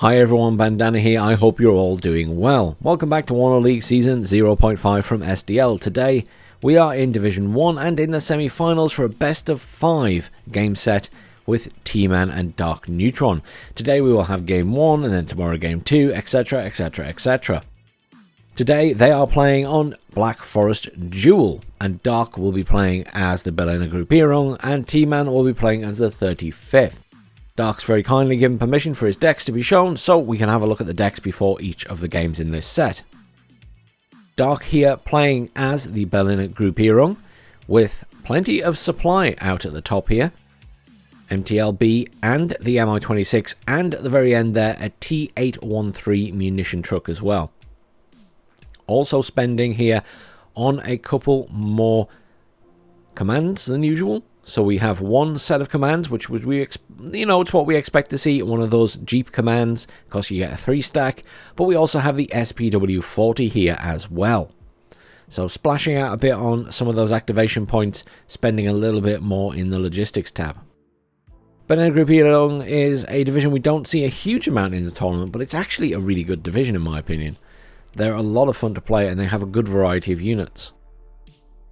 Hi everyone, Bandanner here. I hope you're all doing well. Welcome back to WARNO League Season 0.5 from SDL. Today we are in Division 1 and in the semi-finals for a best of 5 game set with Tman and Darkneutron. Today we will have game 1 and then tomorrow game 2, etc, etc, etc. Today they are playing on Black Forest Duel, and Dark will be playing as the Berliner Gruppierung and Tman will be playing as the 35th. Dark's very kindly given permission for his decks to be shown, so we can have a look at the decks before each of the games in this set. Dark here playing as the Berliner Gruppierung, with plenty of supply out at the top here. MTLB and the Mi-26, and at the very end there a T813 munition truck as well. Also spending here on a couple more commands than usual. So we have one set of commands, which was it's what we expect to see, one of those Jeep commands, because you get a 3-stack, but we also have the SPW40 here as well. So splashing out a bit on some of those activation points, spending a little bit more in the logistics tab. Berliner Gruppierung is a division we don't see a huge amount in the tournament, but it's actually a really good division in my opinion. They're a lot of fun to play and they have a good variety of units.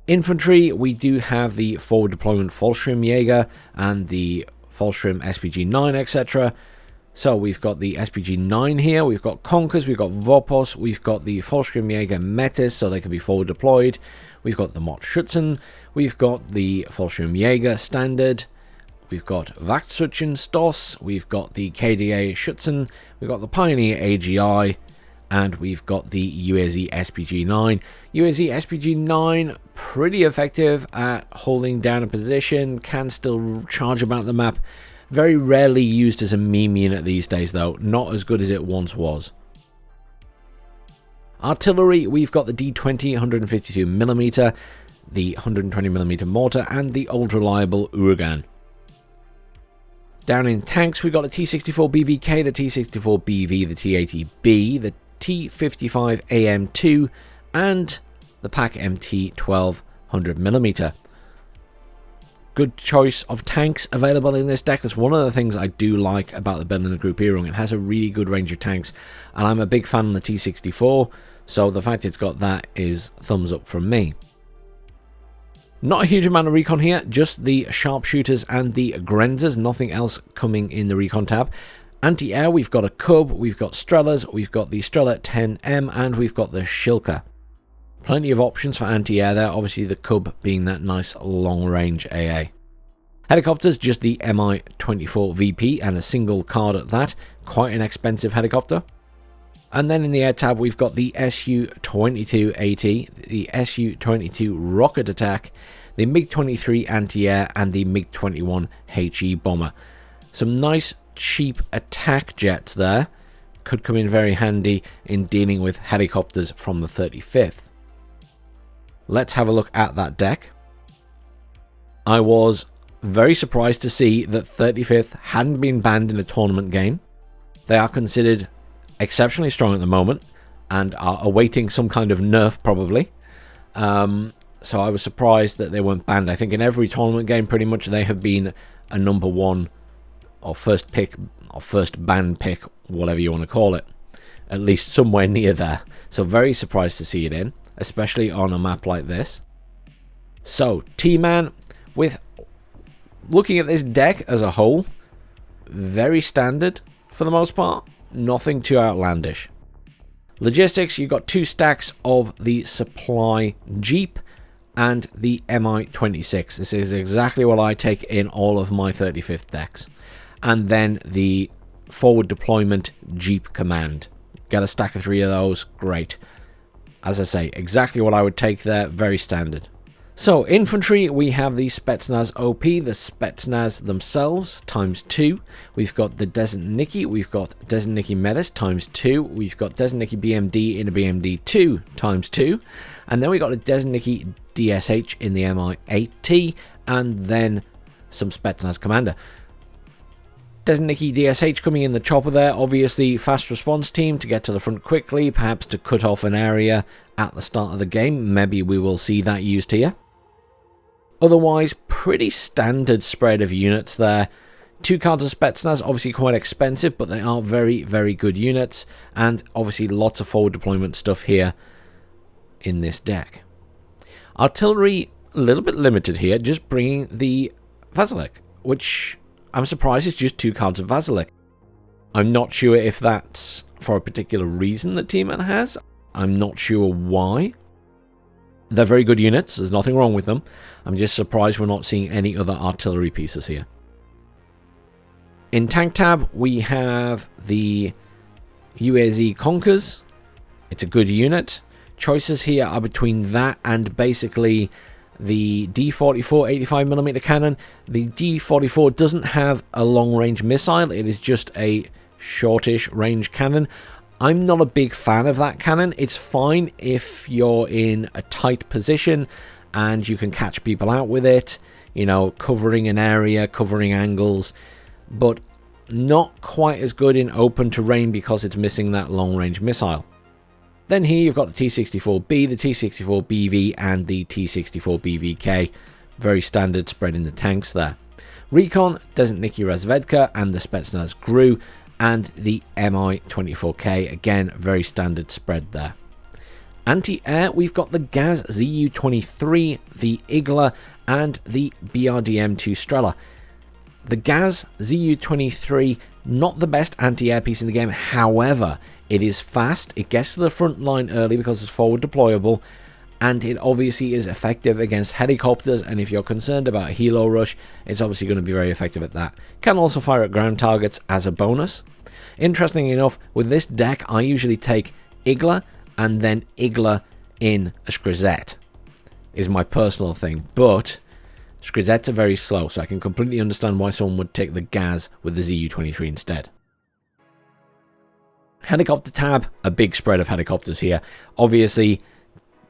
Infantry, we do have the forward deployment Fallschirmjäger and the Fallschirm SPG-9, etc. So we've got the SPG-9 here, we've got Konkers, we've got Vopos, we've got the Fallschirmjäger Metis, so they can be forward deployed. We've got the Mott Schützen, we've got the Fallschirmjäger Standard, we've got Wachsschützen Stoss, we've got the KDA Schützen, we've got the Pioneer AGI, and we've got the UAZ SPG-9. UAZ SPG-9, pretty effective at holding down a position, can still charge about the map. Very rarely used as a meme unit these days though, not as good as it once was. Artillery, we've got the D20 152mm, the 120mm mortar, and the ultra-reliable Uragan. Down in tanks, we've got the T64 BVK, the T64 BV, the T80B, the T55 AM2 and the Pak MT 1200mm. Good choice of tanks available in this deck. That's one of the things I do like about the Berliner Gruppierung. It has a really good range of tanks and I'm a big fan of the T64, so the fact it's got that is thumbs up from me. Not a huge amount of recon here, just the sharpshooters and the Grenzers, nothing else coming in the recon tab. Anti-air, we've got a Cub, we've got Strelas, we've got the Strela 10M, and we've got the Schilke. Plenty of options for anti-air there, obviously the Cub being that nice long-range AA. Helicopters, just the Mi-24 VP and a single card at that, quite an expensive helicopter. And then in the air tab, we've got the Su-22AT, the Su-22 Rocket Attack, the MiG-23 anti-air, and the MiG-21 HE bomber. Some nice cheap attack jets there could come in very handy in dealing with helicopters from the 35th. Let's have a look at that deck. I was very surprised to see that 35th hadn't been banned in a tournament game. They are considered exceptionally strong at the moment and are awaiting some kind of nerf probably. So I was surprised that they weren't banned. I think in every tournament game pretty much they have been a number 1 or first pick, or first ban pick, whatever you want to call it. At least somewhere near there. So very surprised to see it in, especially on a map like this. So, Tman, with looking at this deck as a whole, very standard for the most part. Nothing too outlandish. Logistics, you've got 2 stacks of the supply Jeep and the Mi-26. This is exactly what I take in all of my 35th decks. And then the forward deployment Jeep command. Get a stack of 3 of those, great. As I say, exactly what I would take there, very standard. So, infantry, we have the Spetsnaz OP, the Spetsnaz themselves, ×2. We've got the Desert Nicky, we've got Desert Nicky Metis, ×2. We've got Desert Nicky BMD in a BMD2, ×2. And then we got a Desert Nicky DSH in the Mi-8T, and then some Spetsnaz Commander. Desert Nicky DSH coming in the chopper there, obviously fast response team to get to the front quickly, perhaps to cut off an area at the start of the game. Maybe we will see that used here. Otherwise, pretty standard spread of units there. 2 cards of Spetsnaz, obviously quite expensive, but they are very, very good units. And obviously lots of forward deployment stuff here in this deck. Artillery, a little bit limited here, just bringing the Vasilek, which I'm surprised is just 2 cards of Vasilek. I'm not sure if that's for a particular reason that Tman has. I'm not sure why. They're very good units, there's nothing wrong with them. I'm just surprised we're not seeing any other artillery pieces here. In Tank Tab, we have the UAZ Conkers. It's a good unit. Choices here are between that and basically the D44 85mm cannon. The D44 doesn't have a long-range missile. It is just a shortish range cannon. I'm not a big fan of that cannon. It's fine if you're in a tight position and you can catch people out with it, you know, covering an area, covering angles, but not quite as good in open terrain because it's missing that long-range missile. Then here you've got the T64B, the T64BV, and the T64BVK. Very standard spread in the tanks there. Recon, Desantniki Razvedka, and the Spetsnaz GRU, and the Mi-24K. Again, very standard spread there. Anti-air, we've got the Gaz ZU-23, the Igla, and the BRDM-2 Strela. The Gaz ZU-23, not the best anti-air piece in the game, however, it is fast, it gets to the front line early because it's forward deployable, and it obviously is effective against helicopters, and if you're concerned about helo rush, it's obviously going to be very effective at that. Can also fire at ground targets as a bonus. Interestingly enough, with this deck, I usually take Igla, and then Igla in a Skrizet, is my personal thing, but Skrizets are very slow, so I can completely understand why someone would take the Gaz with the ZU-23 instead. Helicopter tab, a big spread of helicopters here. Obviously,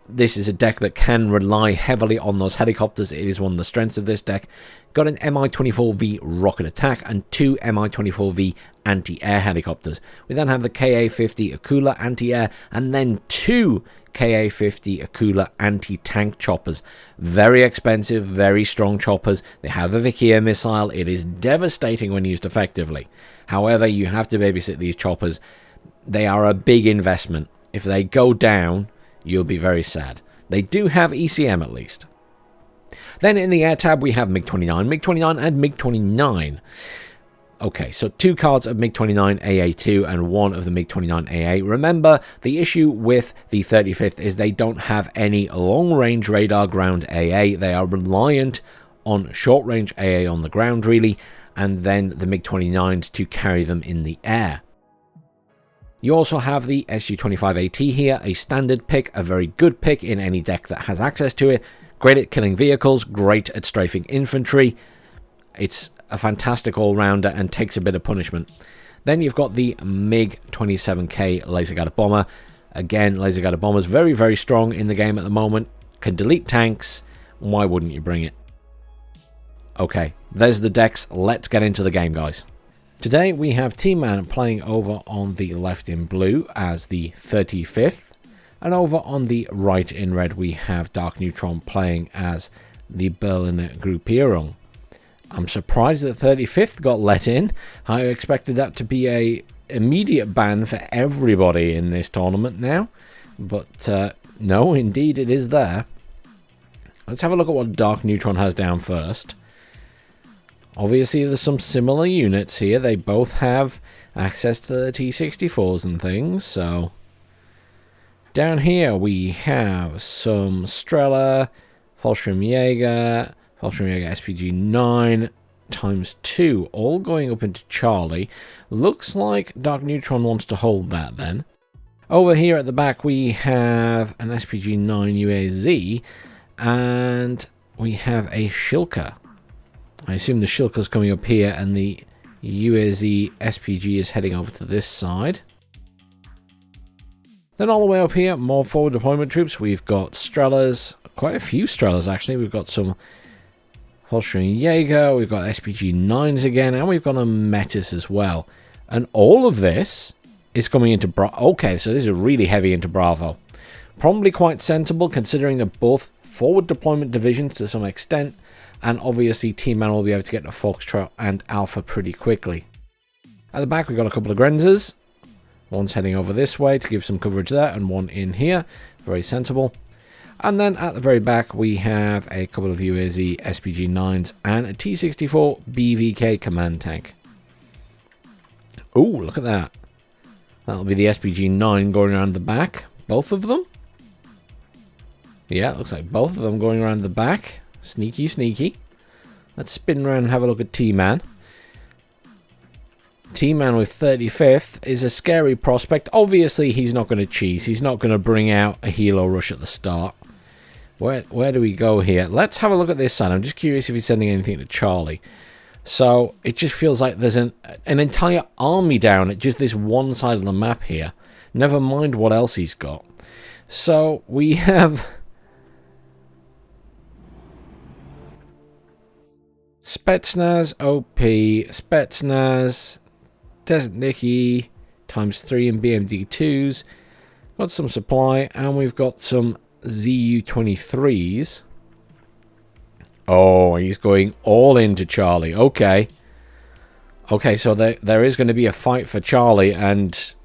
this is a deck that can rely heavily on those helicopters. It is one of the strengths of this deck. Got an Mi-24V rocket attack and 2 Mi-24V anti-air helicopters. We then have the Ka-50 AKULA anti-air and then 2 Ka-50 AKULA anti-tank choppers. Very expensive, very strong choppers. They have the Vikia missile. It is devastating when used effectively. However, you have to babysit these choppers. They are a big investment. If they go down, you'll be very sad. They do have ECM at least. Then in the air tab, we have MiG-29, MiG-29, and MiG-29. Okay, so 2 cards of MiG-29 AA2 and 1 of the MiG-29 AA. Remember, the issue with the 35th is they don't have any long-range radar ground AA. They are reliant on short-range AA on the ground, really, and then the MiG-29s to carry them in the air. You also have the Su-25AT here, a standard pick, a very good pick in any deck that has access to it. Great at killing vehicles, great at strafing infantry. It's a fantastic all-rounder and takes a bit of punishment. Then you've got the MiG-27K laser guided bomber. Again, laser guided bombers very, very strong in the game at the moment. Can delete tanks. Why wouldn't you bring it? Okay, there's the decks. Let's get into the game, guys. Today we have Tman playing over on the left in blue as the 35th, and over on the right in red we have Darkneutron playing as the Berliner Gruppierung. I'm surprised that 35th got let in. I expected that to be a immediate ban for everybody in this tournament now, but no, indeed it is there. Let's have a look at what Darkneutron has down first. Obviously, there's some similar units here. They both have access to the T-64s and things, so... Down here, we have some Strela, Fallschirmjäger, SPG-9 ×2, all going up into Charlie. Looks like Darkneutron wants to hold that, then. Over here at the back, we have an SPG-9 UAZ, and we have a Shilka. I assume the Shilka's coming up here and the UAZ SPG is heading over to this side. Then all the way up here, more forward deployment troops. We've got Strelas, quite a few Strelas actually. We've got some Fallschirmjäger, we've got SPG-9s again, and we've got a Metis as well. And all of this is coming into Bravo. Okay, so this is really heavy into Bravo. Probably quite sensible considering they're both forward deployment divisions to some extent. and obviously Tman will be able to get to Foxtrot and Alpha pretty quickly. At the back, we've got a couple of Grenzers. One's heading over this way to give some coverage there, and one in here. Very sensible. And then at the very back, we have a couple of UAZ SPG-9s and a T-64 BVK command tank. Oh, look at that. That'll be the SPG-9 going around the back. Both of them? Yeah, it looks like both of them going around the back. Sneaky, sneaky. Let's spin around and have a look at Tman. Tman with 35th is a scary prospect. Obviously, he's not going to cheese. He's not going to bring out a helo rush at the start. Where do we go here? Let's have a look at this side. I'm just curious if he's sending anything to Charlie. So, it just feels like there's an entire army down at just this one side of the map here. Never mind what else he's got. So, we have Spetsnaz OP, Spetsnaz, Desert Nicky, ×3 and BMD2s. Got some supply, and we've got some ZU-23s. Oh, he's going all into Charlie. Okay. Okay, so there is going to be a fight for Charlie, and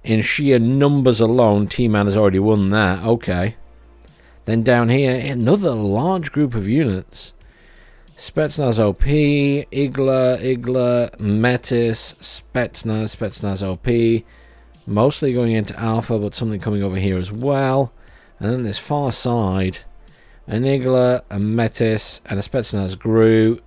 in sheer numbers alone, Tman has already won that. Okay. Then down here, another large group of units. Spetsnaz OP, Igla, Metis, Spetsnaz OP. Mostly going into Alpha, but something coming over here as well. And then this far side, an Igla, a Metis, and a Spetsnaz GRU.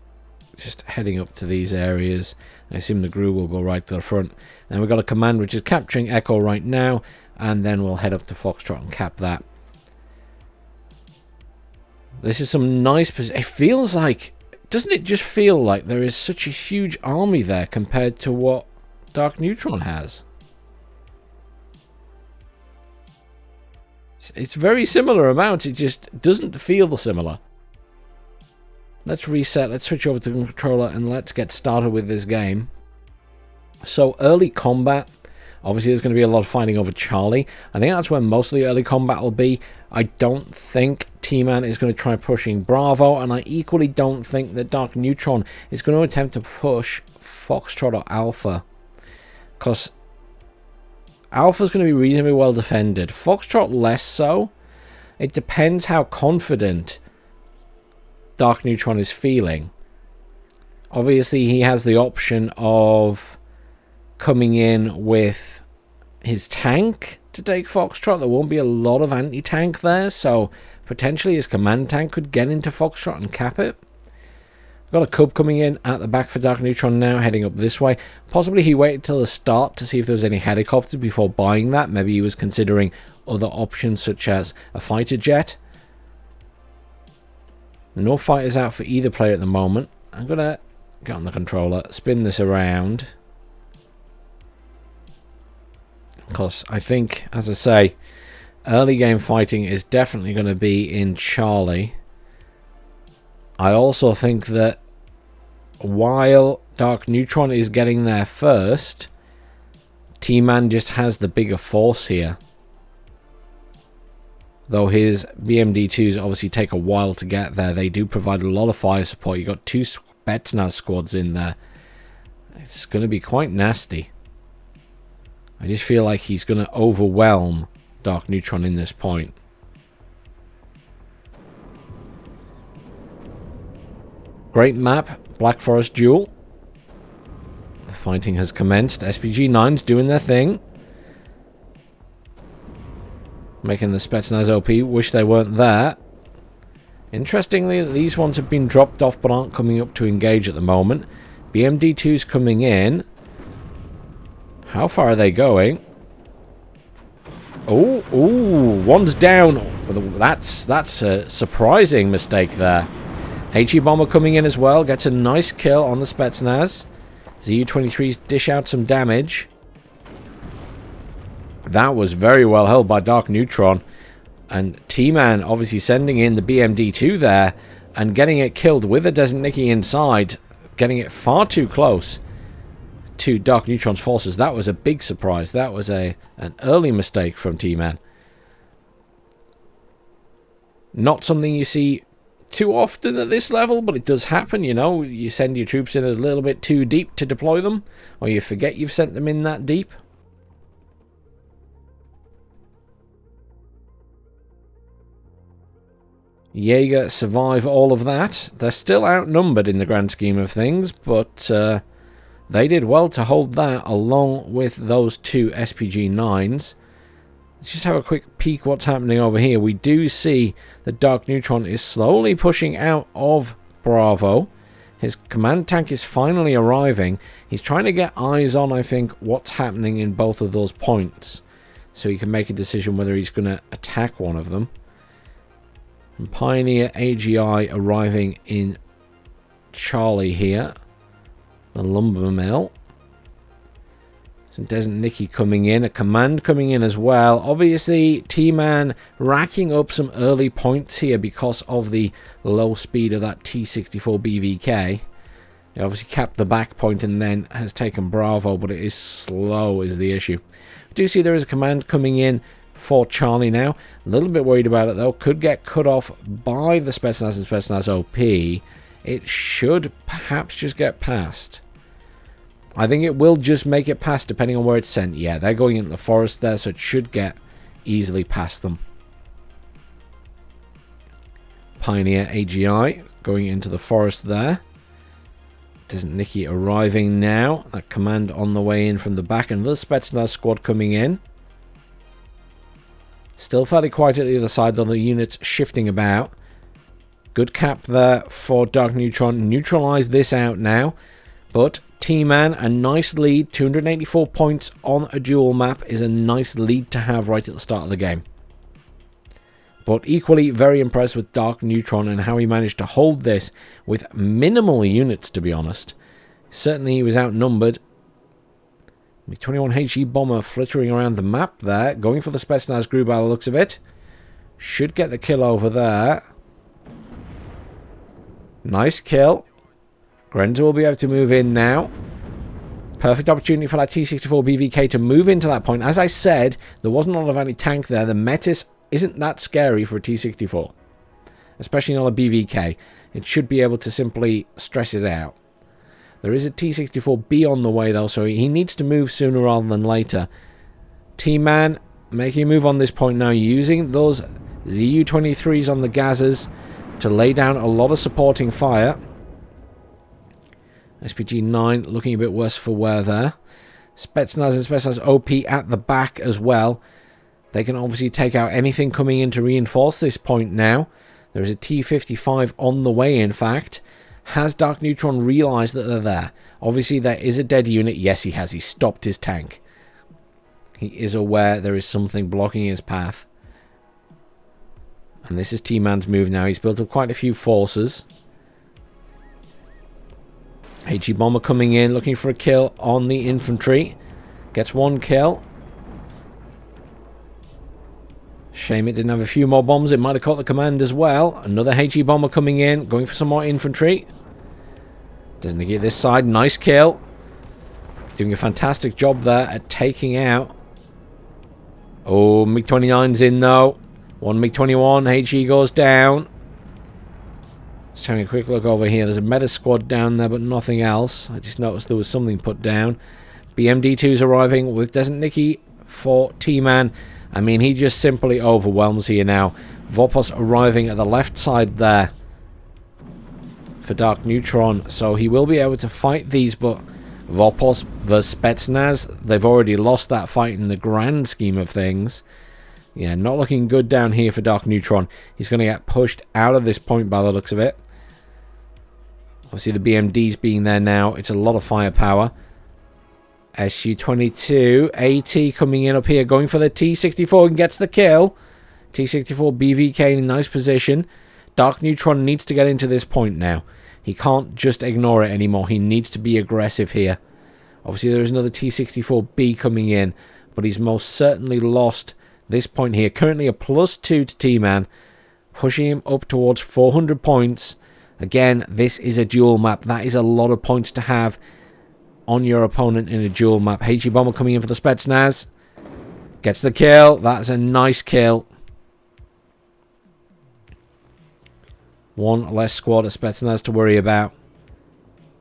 Just heading up to these areas. I assume the GRU will go right to the front. And we've got a command which is capturing Echo right now. And then we'll head up to Foxtrot and cap that. This is some nice position. It feels like... Doesn't it just feel like there is such a huge army there compared to what Darkneutron has? It's very similar amount, it just doesn't feel similar. Let's reset, let's switch over to the controller, and let's get started with this game. So, early combat. Obviously, there's going to be a lot of fighting over Charlie. I think that's where most of the early combat will be. I don't think Tman is going to try pushing Bravo, and I equally don't think that Darkneutron is going to attempt to push Foxtrot or Alpha. Because Alpha's going to be reasonably well defended. Foxtrot less so. It depends how confident Darkneutron is feeling. Obviously, he has the option of coming in with his tank to take Foxtrot. There won't be a lot of anti-tank there, so potentially his command tank could get into Foxtrot and cap it. Got a Cub coming in at the back for Darkneutron now, heading up this way. Possibly he waited till the start to see if there was any helicopters before buying that. Maybe he was considering other options such as a fighter jet. No fighters out for either player at the moment. I'm going to get on the controller, spin this around. Because I think, as I say, early game fighting is definitely going to be in Charlie. I also think that while Darkneutron is getting there first, Tman just has the bigger force here. Though his BMD2s obviously take a while to get there, they do provide a lot of fire support. You've got 2 Spetsnaz squads in there. It's going to be quite nasty. I just feel like he's going to overwhelm Darkneutron in this point. Great map, Black Forest Duel. The fighting has commenced. SPG-9s doing their thing. Making the Spetsnaz OP wish they weren't there. Interestingly, these ones have been dropped off but aren't coming up to engage at the moment. BMD2's coming in. How far are they going? Oh, one's down. That's a surprising mistake there. HE Bomber coming in as well. Gets a nice kill on the Spetsnaz. ZU-23s dish out some damage. That was very well held by Darkneutron. And Tman obviously sending in the BMD2 there and getting it killed with a Desert Nicky inside. Getting it far too close to Darkneutron's forces. That was a big surprise. That was an early mistake from Tman. Not something you see too often at this level, but it does happen, you know. You send your troops in a little bit too deep to deploy them, or you forget you've sent them in that deep. Jaeger survive all of that. They're still outnumbered in the grand scheme of things, but they did well to hold that along with those two SPG-9s. Let's just have a quick peek what's happening over here. We do see that Darkneutron is slowly pushing out of Bravo. His command tank is finally arriving. He's trying to get eyes on, I think, what's happening in both of those points, so he can make a decision whether he's going to attack one of them. And Pioneer AGI arriving in Charlie here. The lumber mill. Some Desert Nicky coming in. A command coming in as well. Obviously, Tman racking up some early points here because of the low speed of that T-64 BVK. It obviously capped the back point and then has taken Bravo, but it is slow is the issue. We do see there is a command coming in for Charlie now. A little bit worried about it though. Could get cut off by the Spetsnaz and Spetsnaz OP. It should perhaps just get past. I think it will just make it past depending on where it's sent. Yeah, they're going into the forest there, so it should get easily past them. Pioneer AGI going into the forest there. Isn't Nicky arriving now? That command on the way in from the back, and the Spetsnaz squad coming in. Still fairly quiet at the other side, though the units shifting about. Good cap there for Darkneutron. Neutralize this out now. But Tman, a nice lead. 284 points on a duel map is a nice lead to have right at the start of the game. But equally very impressed with Darkneutron and how he managed to hold this with minimal units, to be honest. Certainly he was outnumbered. MiG-21 HE bomber flittering around the map there. Going for the Spetsnaz group by the looks of it. Should get the kill over there. Nice kill. Grenzer will be able to move in now. Perfect opportunity for that T-64 BVK to move into that point. As I said, there wasn't a lot of anti-tank there. The Metis isn't that scary for a T-64. Especially not a BVK. It should be able to simply stress it out. There is a T-64B on the way though, so he needs to move sooner rather than later. Tman making a move on this point now, using those ZU-23s on the Gazers to lay down a lot of supporting fire. SPG-9 looking a bit worse for wear there. Spetsnaz and Spetsnaz OP at the back as well. They can obviously take out anything coming in to reinforce this point now. There is a T-55 on the way, in fact. Has Darkneutron realised that they're there? Obviously, there is a dead unit. Yes, he has. He stopped his tank. He is aware there is something blocking his path. And this is T-Man's move now. He's built up quite a few forces. HE bomber coming in, looking for a kill on the infantry. Gets one kill. Shame it didn't have a few more bombs. It might have caught the command as well. Another HE bomber coming in, going for some more infantry. Doesn't negate this side. Nice kill. Doing a fantastic job there at taking out. Oh, MiG-29's in though. One MiG-21. HE goes down. Just having a quick look over here. There's a meta squad down there, but nothing else. I just noticed there was something put down. BMD-2's arriving with Desert Nicky for Tman. I mean, he just simply overwhelms here now. Vopos arriving at the left side there for Darkneutron. So he will be able to fight these, but Vopos versus Spetsnaz, they've already lost that fight in the grand scheme of things. Yeah, not looking good down here for Darkneutron. He's going to get pushed out of this point by the looks of it. Obviously, the BMDs being there now. It's a lot of firepower. SU-22, AT coming in up here, going for the T-64 and gets the kill. T-64 BVK in a nice position. Darkneutron needs to get into this point now. He can't just ignore it anymore. He needs to be aggressive here. Obviously, there is another T-64B coming in, but he's most certainly lost this point here. Currently a +2 to Tman, pushing him up towards 400 points. Again, this is a duel map. That is a lot of points to have on your opponent in a duel map. HE bomber coming in for the Spetsnaz. Gets the kill. That's a nice kill. One less squad of Spetsnaz to worry about.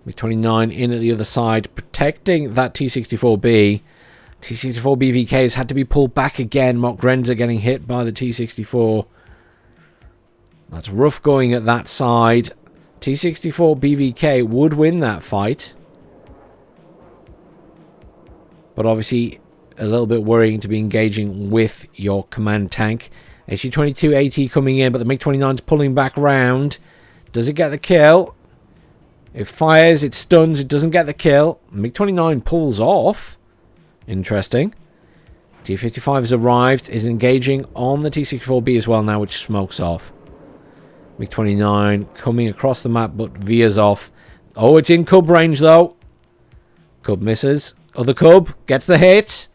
MiG-29 in at the other side, protecting that T-64B. T-64 BVKs had to be pulled back again. Mock Grenzer getting hit by the T-64. That's rough going at that side. T-64 BVK would win that fight. But obviously a little bit worrying to be engaging with your command tank. HE-22 AT coming in, but the MiG-29's pulling back round. Does it get the kill? It fires, it stuns, it doesn't get the kill. MiG-29 pulls off. Interesting. T-55 has arrived, is engaging on the T-64B as well now, which smokes off. MiG-29 coming across the map, but veers off. Oh, it's in Cub range, though. Cub misses. Other Cub gets the hit.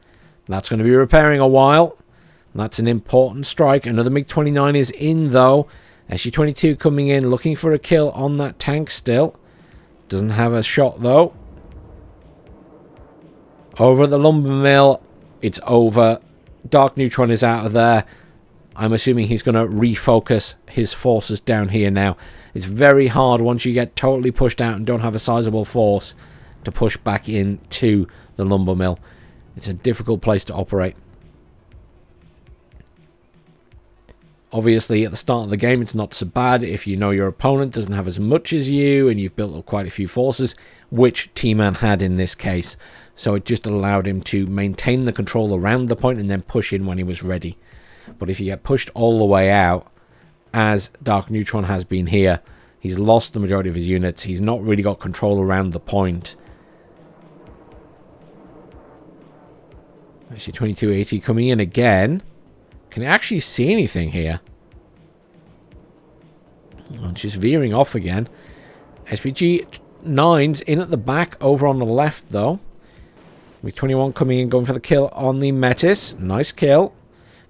That's going to be repairing a while. That's an important strike. Another MiG-29 is in, though. SU-22 coming in, looking for a kill on that tank still. Doesn't have a shot, though. Over at the lumber mill, it's over. Darkneutron is out of there. I'm assuming he's going to refocus his forces down here now. It's very hard once you get totally pushed out and don't have a sizable force to push back into the lumber mill. It's a difficult place to operate. Obviously, at the start of the game, it's not so bad if you know your opponent doesn't have as much as you and you've built up quite a few forces, which Tman had in this case. So it just allowed him to maintain the control around the point and then push in when he was ready. But if you get pushed all the way out, as Darkneutron has been here, he's lost the majority of his units. He's not really got control around the point. SU-22 AT coming in again. Can you actually see anything here? Oh, just veering off again. SPG-9's in at the back over on the left, though. MiG-21 coming in, going for the kill on the Metis. Nice kill.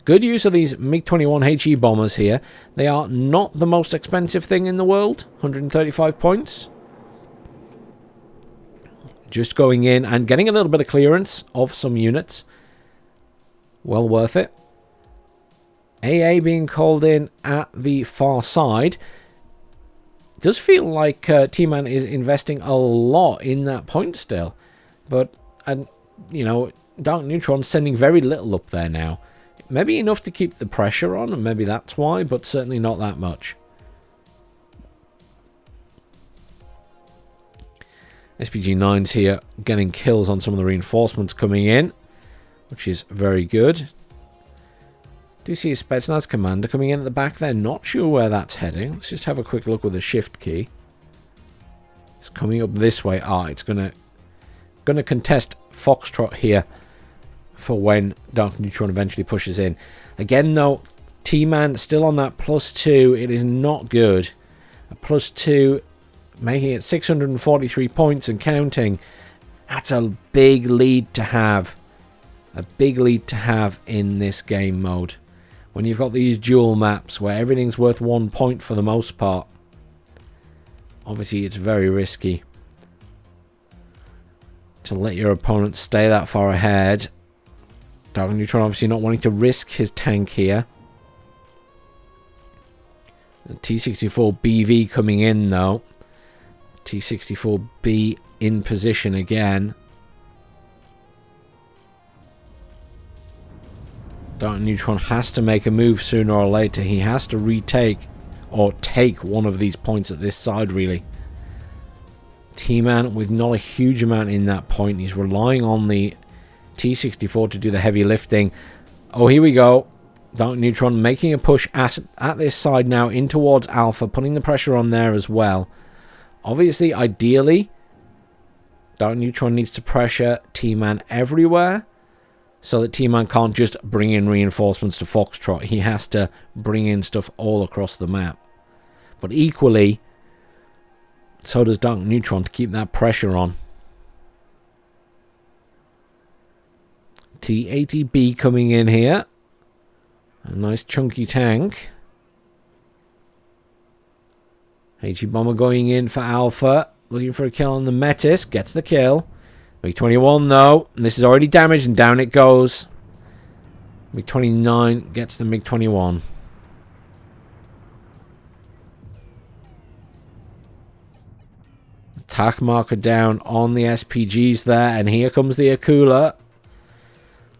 Good use of these MiG-21 HE bombers here. They are not the most expensive thing in the world. 135 points. Just going in and getting a little bit of clearance of some units. Well worth it. AA being called in at the far side. It does feel like Tman is investing a lot in that point still. But, you know, Darkneutron sending very little up there now. Maybe enough to keep the pressure on, and maybe that's why, but certainly not that much. SPG-9's here getting kills on some of the reinforcements coming in, which is very good. Do see a Spetsnaz commander coming in at the back there. Not sure where that's heading. Let's just have a quick look with the shift key. It's coming up this way. It's gonna contest Foxtrot here for when Darkneutron eventually pushes in. Again, though, Tman still on that +2. It is not good. A +2, making it 643 points and counting. That's a big lead to have. A big lead to have in this game mode. When you've got these dual maps where everything's worth 1 point for the most part. Obviously, it's very risky to let your opponent stay that far ahead. Darkneutron obviously not wanting to risk his tank here. The T-64 BV coming in, though. T-64B in position again. Darkneutron has to make a move sooner or later. He has to retake or take one of these points at this side, really. Tman with not a huge amount in that point. He's relying on the T-64 to do the heavy lifting. Oh, here we go. Darkneutron making a push at this side now in towards Alpha, putting the pressure on there as well. Obviously, ideally, Darkneutron needs to pressure Tman everywhere, so that Tman can't just bring in reinforcements to Foxtrot. He has to bring in stuff all across the map. But equally, so does Darkneutron to keep that pressure on. T-80B coming in here. A nice chunky tank. HE Bomber going in for Alpha. Looking for a kill on the Metis. Gets the kill. MiG-21 though, and this is already damaged, and down it goes. MiG-29 gets the MiG-21. Attack marker down on the SPGs there. And here comes the AKULA.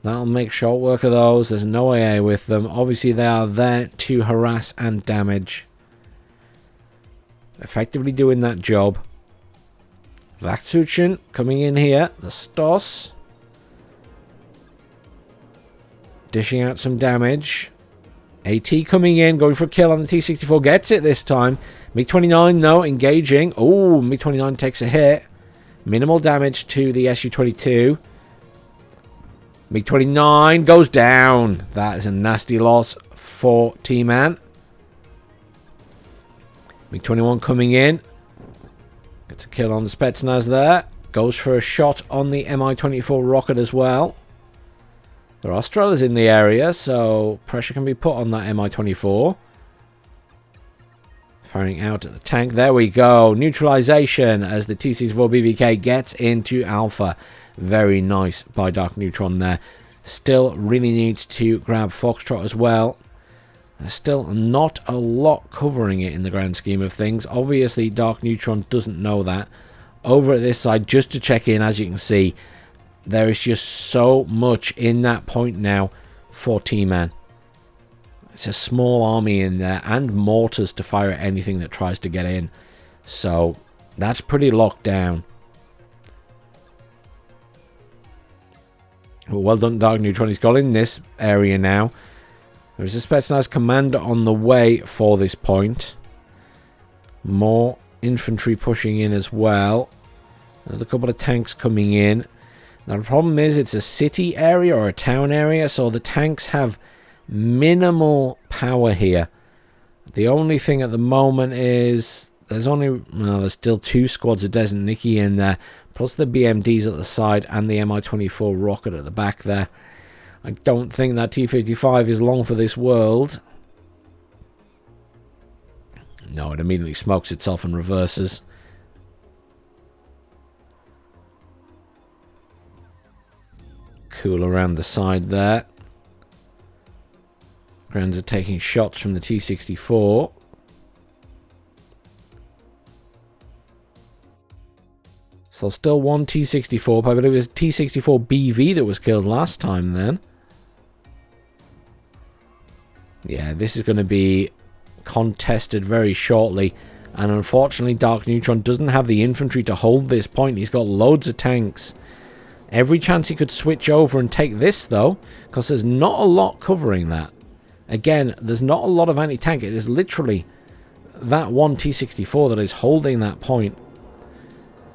That'll make short work of those. There's no AA with them. Obviously, they are there to harass and damage. Effectively doing that job. Vaktsutschen coming in here. The Stoss. Dishing out some damage. AT coming in, going for a kill on the T-64. Gets it this time. MiG-29, no, engaging. Oh, MiG-29 takes a hit. Minimal damage to the Su-22. MiG-29 goes down. That is a nasty loss for Tman. MiG-21 coming in. Gets a kill on the Spetsnaz there. Goes for a shot on the Mi-24 rocket as well. There are Strellas in the area, so pressure can be put on that Mi-24. Firing out at the tank. There we go. Neutralization as the T-64 BVK gets into Alpha. Very nice by Darkneutron there. Still really needs to grab Foxtrot as well. There's still not a lot covering it in the grand scheme of things. Obviously, Darkneutron doesn't know that. Over at this side, just to check in, as you can see, there is just so much in that point now for Tman. It's a small army in there and mortars to fire at anything that tries to get in. So that's pretty locked down. Well done, Darkneutron. He's got in this area now. There's a Spetsnaz commander on the way for this point. More infantry pushing in as well. Another couple of tanks coming in. Now the problem is it's a city area or a town area, so the tanks have minimal power here. The only thing at the moment is there's still 2 squads of Desert Nicky in there, plus the BMDs at the side and the Mi-24 rocket at the back there. I don't think that T-55 is long for this world. No, it immediately smokes itself and reverses. Cool around the side there. Grands are taking shots from the T-64. So still one T-64, but I believe it was T-64 BV that was killed last time then. Yeah, this is going to be contested very shortly. And unfortunately, Darkneutron doesn't have the infantry to hold this point. He's got loads of tanks. Every chance he could switch over and take this, though, because there's not a lot covering that. Again, there's not a lot of anti-tank. It is literally that one T-64 that is holding that point.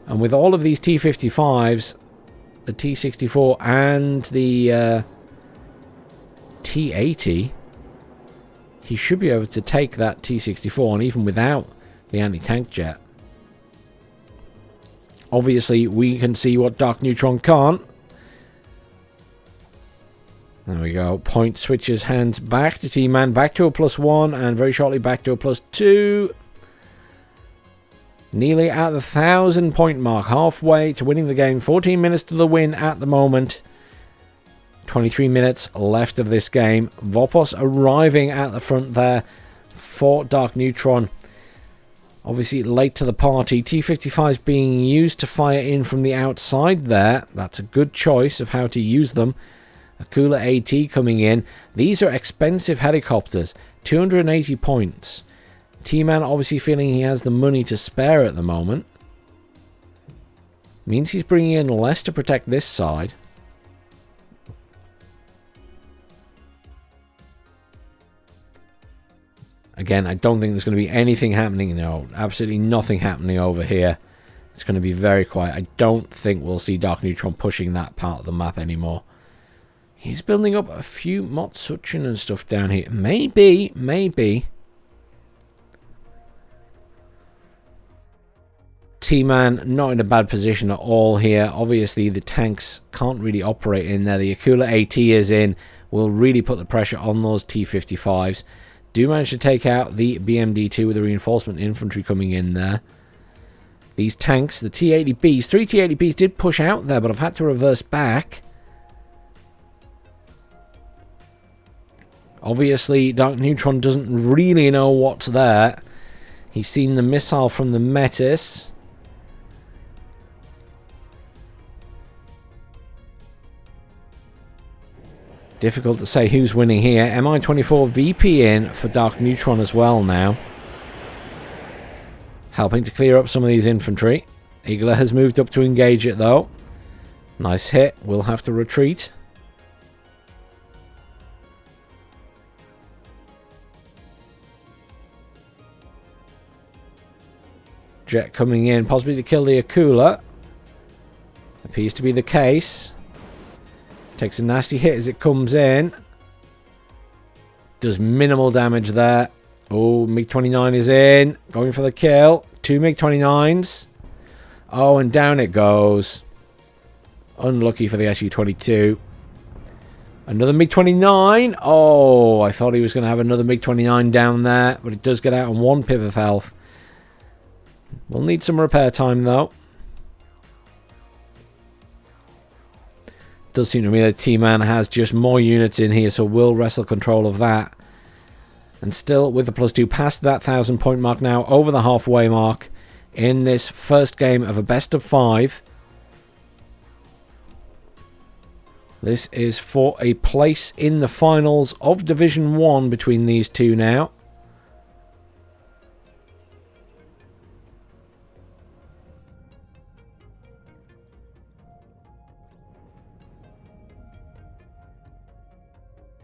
And with all of these T-55s, the T-64 and the T-80, he should be able to take that T-64, and even without the anti-tank jet. Obviously, we can see what Darkneutron can't. There we go. Point switches hands back to Tman, back to a +1, and very shortly back to a +2. Nearly at the 1,000 point mark, halfway to winning the game. 14 minutes to the win at the moment. 23 minutes left of this game. Vopos arriving at the front there for Darkneutron. Obviously late to the party. T-55s being used to fire in from the outside there. That's a good choice of how to use them. AKULA AT coming in. These are expensive helicopters. 280 points. Tman obviously feeling he has the money to spare at the moment. Means he's bringing in less to protect this side. Again, I don't think there's going to be anything happening. No, absolutely nothing happening over here. It's going to be very quiet. I don't think we'll see Darkneutron pushing that part of the map anymore. He's building up a few Matsuchin and stuff down here. Maybe. Tman not in a bad position at all here. Obviously, the tanks can't really operate in there. The AKULA AT is in. Will really put the pressure on those T-55s. Do manage to take out the BMD-2 with the reinforcement infantry coming in there. These tanks, the T-80Bs, 3 T-80Bs did push out there, but I've had to reverse back. Obviously, Darkneutron doesn't really know what's there. He's seen the missile from the Metis. Difficult to say who's winning here. Mi-24 VP in for Darkneutron as well now. Helping to clear up some of these infantry. AKULA has moved up to engage it though. Nice hit. We'll have to retreat. Jet coming in, possibly to kill the AKULA. Appears to be the case. Takes a nasty hit as it comes in. Does minimal damage there. Oh, MiG-29 is in. Going for the kill. 2 MiG-29s. Oh, and down it goes. Unlucky for the Su-22. Another MiG-29. Oh, I thought he was going to have another MiG-29 down there. But it does get out on 1 pip of health. We'll need some repair time, though. Does seem to me that Tman has just more units in here, so we'll wrestle control of that. And still with the +2 past that 1,000 point mark now, over the halfway mark in this first game of a best of 5. This is for a place in the finals of Division 1 between these two now.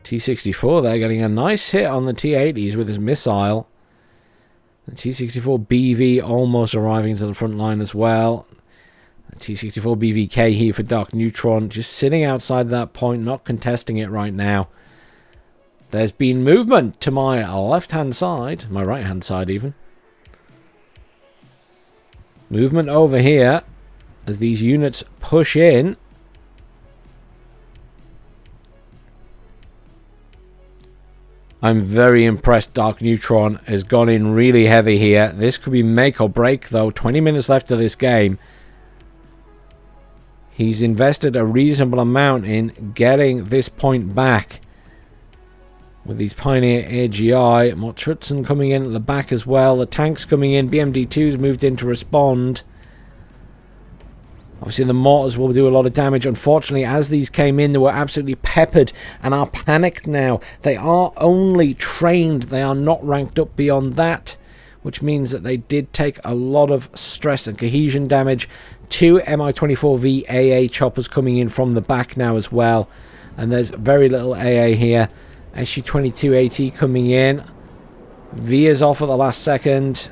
T-64 there getting a nice hit on the T-80s with his missile. The T-64 BV almost arriving to the front line as well. The T-64 BVK here for Darkneutron, just sitting outside that point, not contesting it right now. There's been movement to my left-hand side, my right-hand side even. Movement over here as these units push in. I'm very impressed Darkneutron has gone in really heavy here. This could be make or break though. 20 minutes left of this game. He's invested a reasonable amount in getting this point back. With these Pioneer AGI. Motschützen coming in at the back as well. The tanks coming in. BMD-2's moved in to respond. Obviously the mortars will do a lot of damage. Unfortunately, as these came in, they were absolutely peppered and are panicked now. They are only trained. They are not ranked up beyond that, which means that they did take a lot of stress and cohesion damage. 2 Mi-24V AA choppers coming in from the back now as well. And there's very little AA here. Su-22 AT coming in. Veers off at the last second.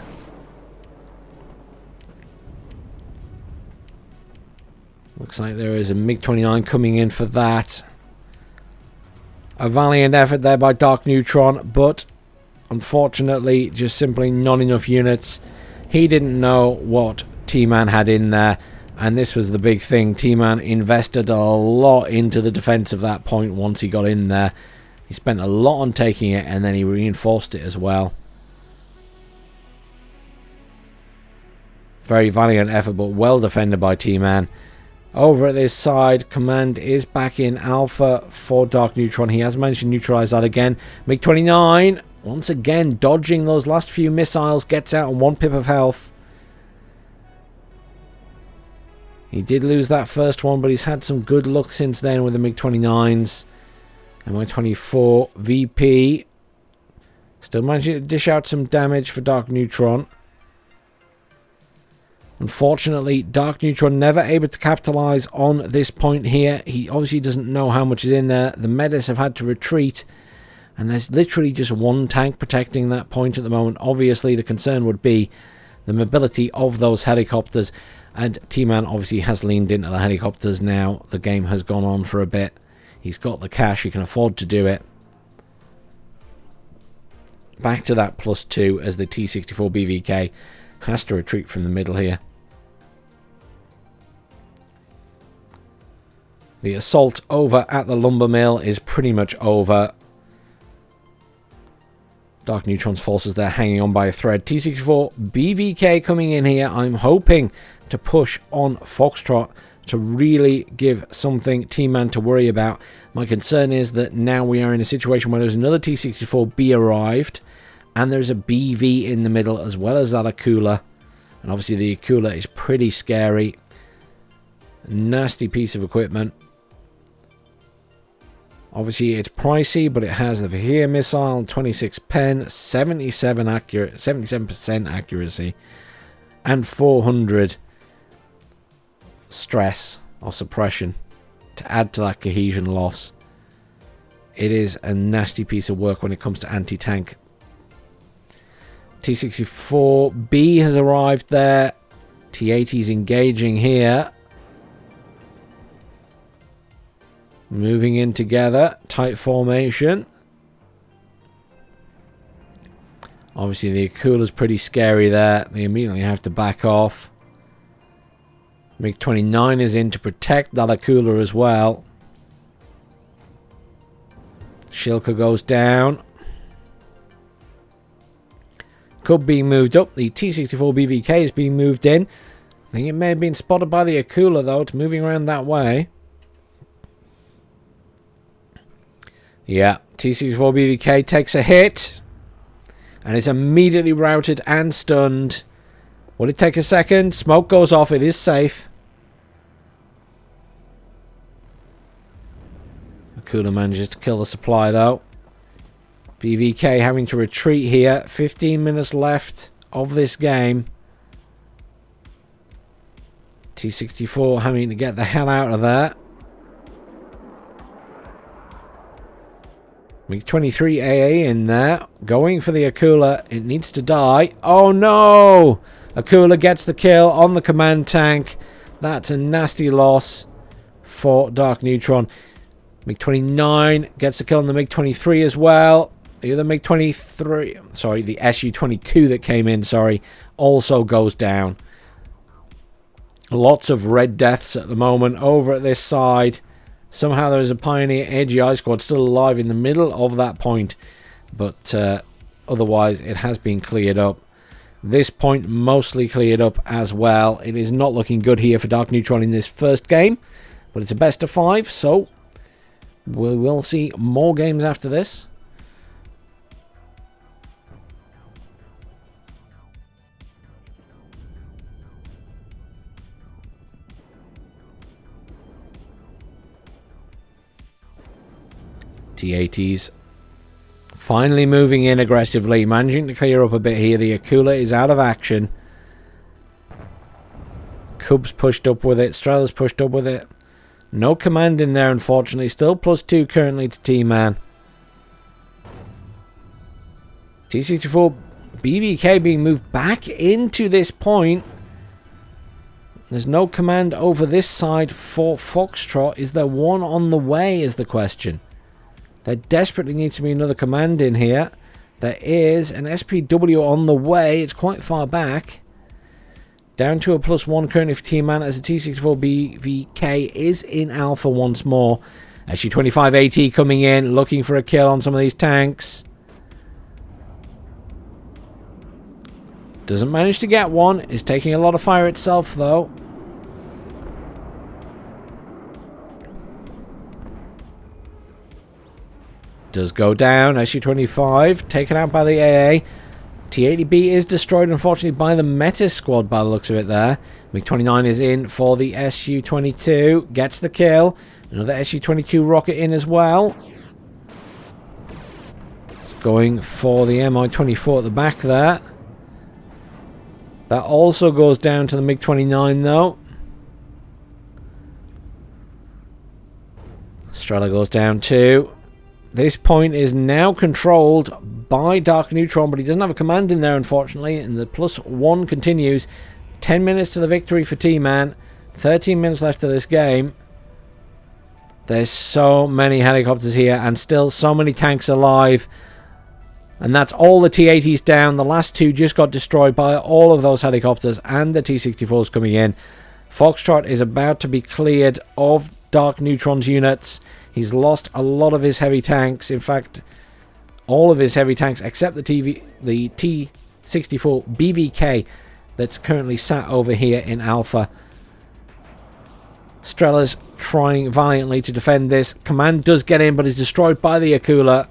Looks like there is a MiG-29 coming in for that. A valiant effort there by Darkneutron, but unfortunately just simply not enough units. He didn't know what Tman had in there, and this was the big thing. Tman invested a lot into the defense of that point once he got in there. He spent a lot on taking it, and then he reinforced it as well. Very valiant effort, but well defended by Tman. Over at this side, command is back in alpha for Darkneutron. He has managed to neutralize that again. MiG-29, once again, dodging those last few missiles, gets out on 1 pip of health. He did lose that first one, but he's had some good luck since then with the MiG-29s. Mi-24 VP still managing to dish out some damage for Darkneutron. Unfortunately, Darkneutron never able to capitalize on this point here. He obviously doesn't know how much is in there. The Metis have had to retreat, and there's literally just one tank protecting that point at the moment. Obviously, the concern would be the mobility of those helicopters, and Tman obviously has leaned into the helicopters now. The game has gone on for a bit. He's got the cash, he can afford to do it. Back to that +2 as the T-64 BVK has to retreat from the middle here. The assault over at the lumber mill is pretty much over. Darkneutron's forces there hanging on by a thread. T-64 BVK coming in here. I'm hoping to push on Foxtrot to really give something Tman to worry about. My concern is that now we are in a situation where there's another T-64B arrived, and there's a BV in the middle as well as that AKULA. And obviously the AKULA is pretty scary. Nasty piece of equipment. Obviously, it's pricey, but it has the Vahir missile, 26 pen, 77% accuracy, and 400 stress or suppression to add to that cohesion loss. It is a nasty piece of work when it comes to anti-tank. T-64B has arrived there. T-80's engaging here. Moving in together. Tight formation. Obviously the AKULA's pretty scary there. They immediately have to back off. MiG-29 is in to protect that AKULA as well. Shilka goes down. Cub being moved up. The T-64 BVK is being moved in. I think it may have been spotted by the AKULA though. It's moving around that way. Yeah, T-64 BVK takes a hit. And is immediately routed and stunned. Will it take a second? Smoke goes off. It is safe. AKULA manages to kill the supply though. BVK having to retreat here. 15 minutes left of this game. T-64 having to get the hell out of there. MiG-23 AA in there. Going for the AKULA. It needs to die. Oh no! AKULA gets the kill on the command tank. That's a nasty loss for Darkneutron. MiG-29 gets the kill on the MiG-23 as well. The other MiG-23, sorry, the Su-22 that came in, sorry, also goes down. Lots of red deaths at the moment over at this side. Somehow there is a Pioneer AGI squad still alive in the middle of that point. But otherwise it has been cleared up. This point mostly cleared up as well. It is not looking good here for Darkneutron in this first game. But it's a best of 5, so we will see more games after this. T-80s finally moving in aggressively, managing to clear up a bit here. The AKULA is out of action. Cub's pushed up with it. Strela's pushed up with it. No command in there, unfortunately. Still +2 currently to Tman. T-64 BVK being moved back into this point. There's no command over this side for Foxtrot. Is there one on the way is the question. There desperately needs to be another command in here. There is an SPW on the way. It's quite far back. Down to a +1 currently for Tman as the T-64 BVK is in alpha once more. Su-25 AT coming in, looking for a kill on some of these tanks. Doesn't manage to get one. Is taking a lot of fire itself though. Does go down. Su-25 taken out by the AA. T-80B is destroyed unfortunately by the Metis squad by the looks of it there. MiG-29 is in for the Su-22. Gets the kill. Another Su-22 rocket in as well. It's going for the Mi-24 at the back there. That also goes down to the MiG-29 though. Strela goes down too. This point is now controlled by Darkneutron, but he doesn't have a command in there, unfortunately, and the +1 continues. 10 minutes to the victory for Tman. 13 minutes left of this game. There's so many helicopters here, and still so many tanks alive. And that's all the T-80s down. The last two just got destroyed by all of those helicopters, and the T-64s coming in. Foxtrot is about to be cleared of Darkneutron's units. He's lost a lot of his heavy tanks. In fact, all of his heavy tanks except the T-64 BVK that's currently sat over here in Alpha. Strela's trying valiantly to defend this. Command does get in, but is destroyed by the AKULA.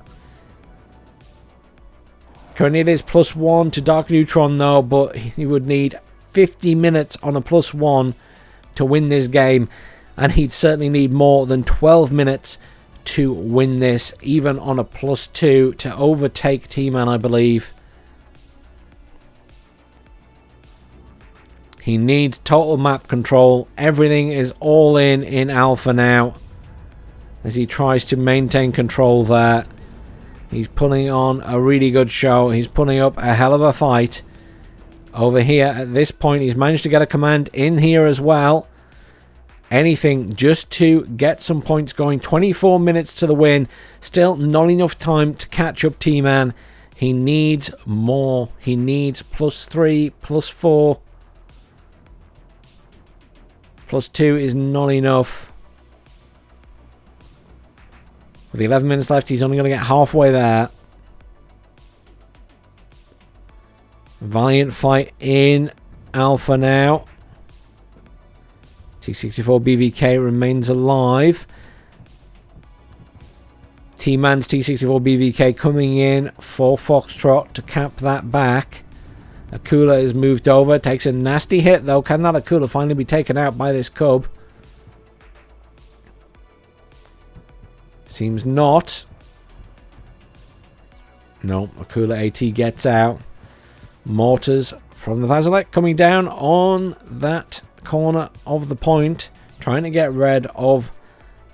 Currently it is +1 to Darkneutron though, but he would need 50 minutes on a +1 to win this game. And he'd certainly need more than 12 minutes to win this, even on a +2 to overtake Tman, I believe. He needs total map control. Everything is all in alpha now, as he tries to maintain control there. He's putting on a really good show. He's putting up a hell of a fight. Over here, at this point, he's managed to get a command in here as well. Anything just to get some points going. 24 minutes to the win. Still not enough time to catch up Tman. He needs more. He needs +3, +4. +2 is not enough. With 11 minutes left, he's only going to get halfway there. Valiant fight in alpha now. T64 BVK remains alive. Tmans T64 BVK coming in for Foxtrot to cap that back. AKULA is moved over, takes a nasty hit though. Can that AKULA finally be taken out by this cub? Seems not. No, AKULA AT gets out. Mortars from the Vasilek coming down on that corner of the point, trying to get rid of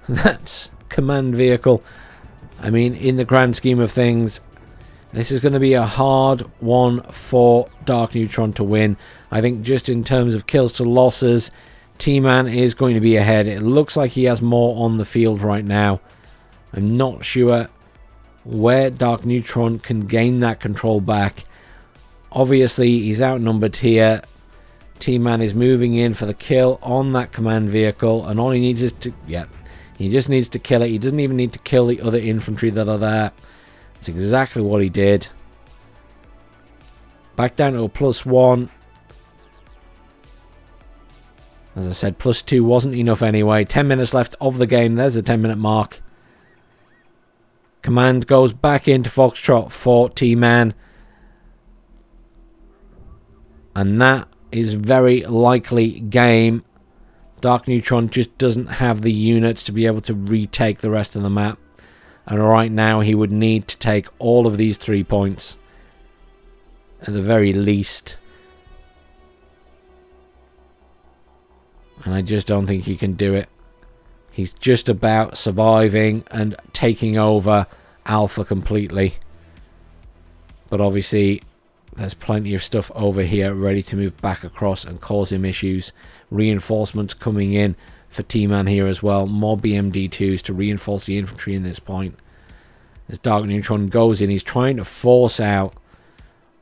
that command vehicle. I mean, in the grand scheme of things, this is going to be a hard one for Darkneutron to win. I think just in terms of kills to losses, Tman is going to be ahead. It looks like he has more on the field right now. I'm not sure where Darkneutron can gain that control back. Obviously, he's outnumbered here. Tman is moving in for the kill on that command vehicle, and all he needs is to, he just needs to kill it. He doesn't even need to kill the other infantry that are there. That's exactly what he did. Back down to a +1. As I said, +2 wasn't enough anyway. 10 minutes left of the game. There's the 10-minute mark. Command goes back into Foxtrot for Tman. And that is very likely game. Darkneutron just doesn't have the units to be able to retake the rest of the map. And right now he would need to take all of these 3 points. At the very least. And I just don't think he can do it. He's just about surviving and taking over Alpha completely. But obviously, there's plenty of stuff over here ready to move back across and cause him issues. Reinforcements coming in for Tman here as well. More BMD2s to reinforce the infantry in this point. As Darkneutron goes in, he's trying to force out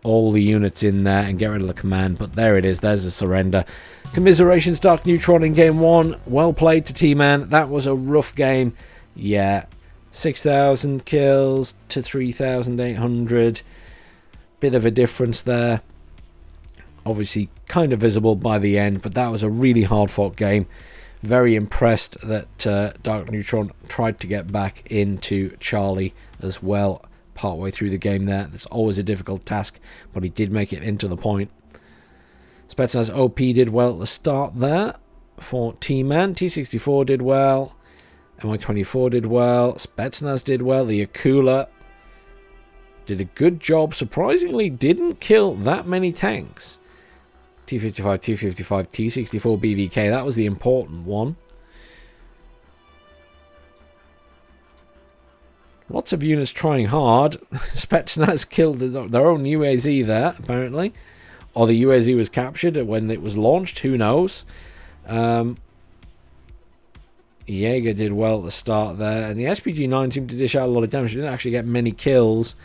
all the units in there and get rid of the command. But there it is. There's the surrender. Commiserations, Darkneutron in game 1. Well played to Tman. That was a rough game. Yeah. 6,000 kills to 3,800. Bit of a difference there. Obviously kind of visible by the end, but that was a really hard fought game. Very impressed that Darkneutron tried to get back into Charlie as well partway through the game there. That's always a difficult task, but he did make it into the point. Spetsnaz OP did well at the start there for Tman. T64 did well. MI24 did well. Spetsnaz did well. The AKULA did a good job. Surprisingly, didn't kill that many tanks. T55, T55, T64 BVK. That was the important one. Lots of units trying hard. Spetsnaz killed their own UAZ there, apparently. Or the UAZ was captured when it was launched. Who knows? Jaeger did well at the start there. And the SPG-9 seemed to dish out a lot of damage. Didn't actually get many kills.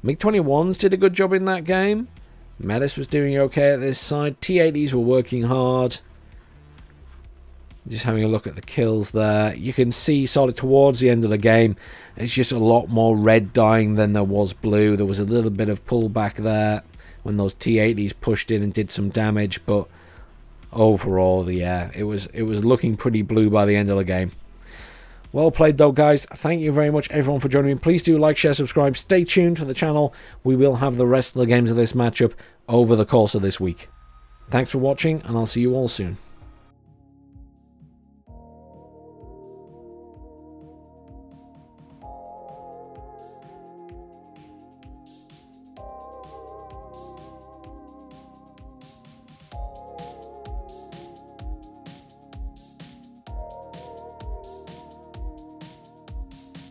MiG-21s did a good job in that game. Metis was doing okay at this side. T-80s were working hard. Just having a look at the kills there. You can see sort of towards the end of the game, it's just a lot more red dying than there was blue. There was a little bit of pullback there when those T-80s pushed in and did some damage. But overall, yeah, it was looking pretty blue by the end of the game. Well played though, guys. Thank you very much everyone for joining me. Please do like, share, subscribe. Stay tuned for the channel. We will have the rest of the games of this matchup over the course of this week. Thanks for watching, and I'll see you all soon.